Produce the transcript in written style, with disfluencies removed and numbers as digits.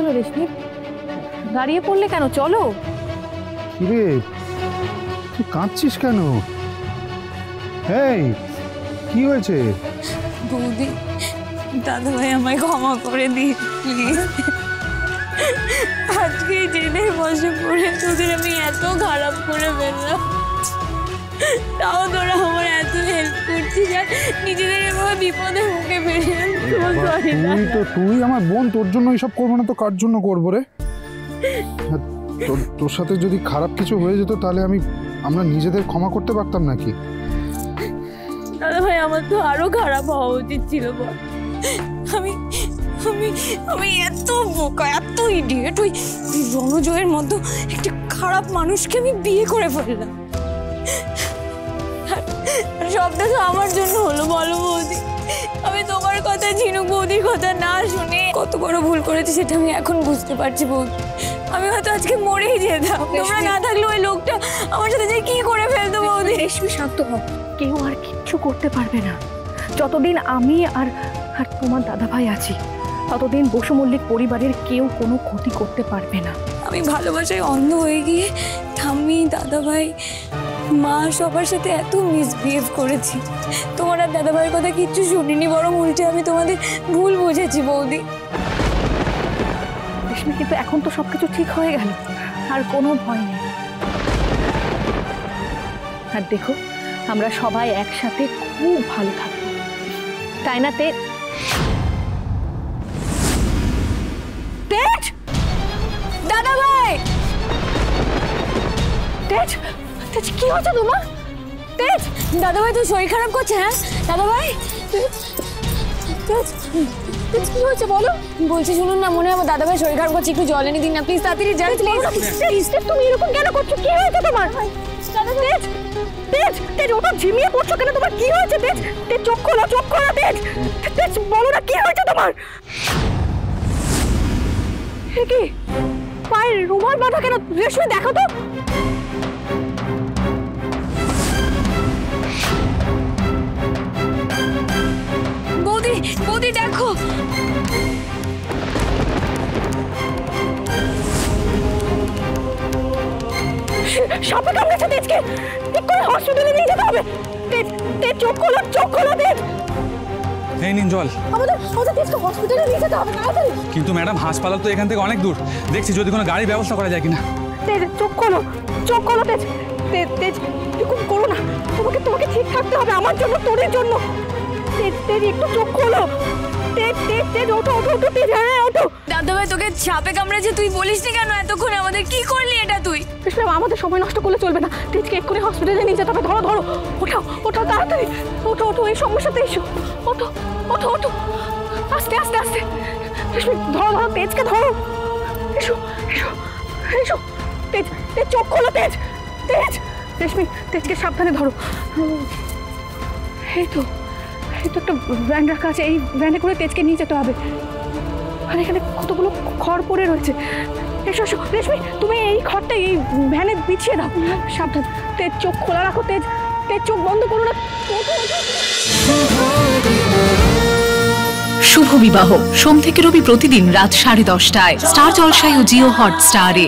হলো রেশমি? দাঁড়িয়ে পড়লে কেন? চলো। কিরে তুই কাঁদছিস কেন? এই কি হয়েছে? বৌদি, দাদাভাই আমায় ক্ষমা করে দিস প্লিজ। আজকে জেনের বসে পড়ে তোদের আমি এত খারাপ করে ফেললাম, তাও তোরা আমার এত হেল্প করছিস আর নিজেদের এভাবে বিপদের মুখে ফেললাম। তুই আমার বোন, তোর জন্য এইসব করবো না তো কার জন্য করবো রে? তোর সাথে যদি খারাপ কিছু হয়ে যেত তাহলে আমরা নিজেদের ক্ষমা করতে পারতাম নাকি? দাদা ভাই, আমার তো আরো খারাপ হওয়া উচিত ছিল। আমি আমি আমি এত বোকা, এত ইডিয়েট, ওই রণজয়ের মতো একটা খারাপ মানুষকে আমি বিয়ে করে ফেললাম। সবটা তো আমার জন্য হলো, বলো বৌদি? আমি তোমার কথা, ঝিনুক বৌদির কথা না শুনে কত বড় ভুল করেছি সেটা আমি এখন বুঝতে পারছি বৌদি। আমি হয়তো আজকে মরেই যেতাম, তোমরা না থাকলে ওই লোকটা আমার সাথে যে কি করে ফেলতো বৌদি। রেশমি শান্ত হও, কেউ আর কিচ্ছু করতে পারবে না। যতদিন আমি আর তোমার দাদাভাই আছি ততদিন বসু মল্লিক পরিবারের কেউ কোনো ক্ষতি করতে পারবে না। আমি ভালোবাসায় অন্ধ হয়ে গিয়ে ঠাম্মি, দাদাভাই, মা সবার সাথে এত মিসবিহেভ করেছি। তোমার আর দাদাভাইয়ের কথা কিচ্ছু শুনিনি, বরং উল্টে আমি তোমাদের ভুল বুঝেছি বৌদি। রেশমি, কিন্তু এখন তো সবকিছু ঠিক হয়ে গেল, আর কোনো ভয় নেই। আর দেখো, আমরা সবাই একসাথে খুব ভালো থাকবো, তাই না? তেজ, দাদাভাই, তেজ, তেজ কি হচ্ছে তোমার? তেজ, দাদাভাই তুই শরীর খারাপ করছে? হ্যাঁ দাদাভাই, তেজ কি হয়েছে বলো? বলছি শুনুন না, মনে হয় আমার দাদাভাই শরীর খারাপ করছে, একটু জল এনে দিন না প্লিজ, তাড়াতাড়ি যান প্লিজ। তুমি এরকম কেন করছো? কি হয়েছে তোমার? তেজ, তেজ, তেজ, ওটা ঝিমিয়ে পড়ছো কেন? তোমার কি হয়েছে? তেজ, তেজ, চোখ খোলো, চোখ খোলো। তেজ, তেজ, বলো না কি হয়েছে তোমার? কি পায়ের রুমাল বাঁধা কেন? রেশমি দেখো তো। বৌদি, বৌদি দেখো, সাপে কামড়েছে তেজকে, ঠিক করে হসপিটালে নিয়ে যেতে হবে। তেজ, তেজ, চোখ খোলো, চোখ খোলো। তেজ, এই নিন জল। আমাদের তেজকে হসপিটালে নিয়ে যেতে হবে তাড়াতাড়ি। কিন্তু ম্যাডাম, হাসপাতাল তো এখান থেকে অনেক দূর, দেখছি যদি কোনো গাড়ির ব্যবস্থা করা যায় কিনা। তেজ, চোখ খোলো, চোখ খোলো। তেজ, তেজ, তেজ, এরকম করো না, তোমাকে ঠিক থাকতে হবে আমার জন্য, তোদের জন্য। তেজ, তেজ, একটু চোখ খোলো। তেজ, তেজ, তেজ, ওঠো, ওঠো, ওঠো। তেজ, হ্যাঁ ওঠো। দাদাভাই তোকে সাপে কামড়েছে, তুই বলিসনি কেন এতক্ষণ? আমাদের কি করলি এটা তুই? আমাদের সময় নষ্ট করলে চলবে না, তেজকে এক্ষুনি হসপিটালে নিয়ে যেতে হবে। ধরো, ধরো, ওঠাও, ওঠাও তাড়াতাড়ি, ওঠো, ওঠো, এই সমস্যাতে এসো, ওঠো, ওঠো, ওঠো, আস্তে আস্তে আস্তে। ধরো, ধরো, তেজকে ধরো, এসো, এসো, এসো। তেজ, তেজ, চোখ খোলো। তেজ, তেজ, রেশমি, তেজকে সাবধানে ধরো। এই তো একটা ভ্যান রাখা আছে, এই ভ্যানে করে তেজকে নিয়ে যেতে হবে। আর এখানে কতগুলো খড় পড়ে রয়েছে। এসো, এসো, রেশমি, তুমি এই খড়টা এই ভ্যানে বিছিয়ে দাও। সাবধান। তেজ, চোখ খোলা রাখো। তেজ, তেজ, চোখ বন্ধ করো না। শুভ বিবাহ সোম থেকে রবি প্রতিদিন রাত 10:30টায় স্টার জলসায় ও জিও হটস্টারে।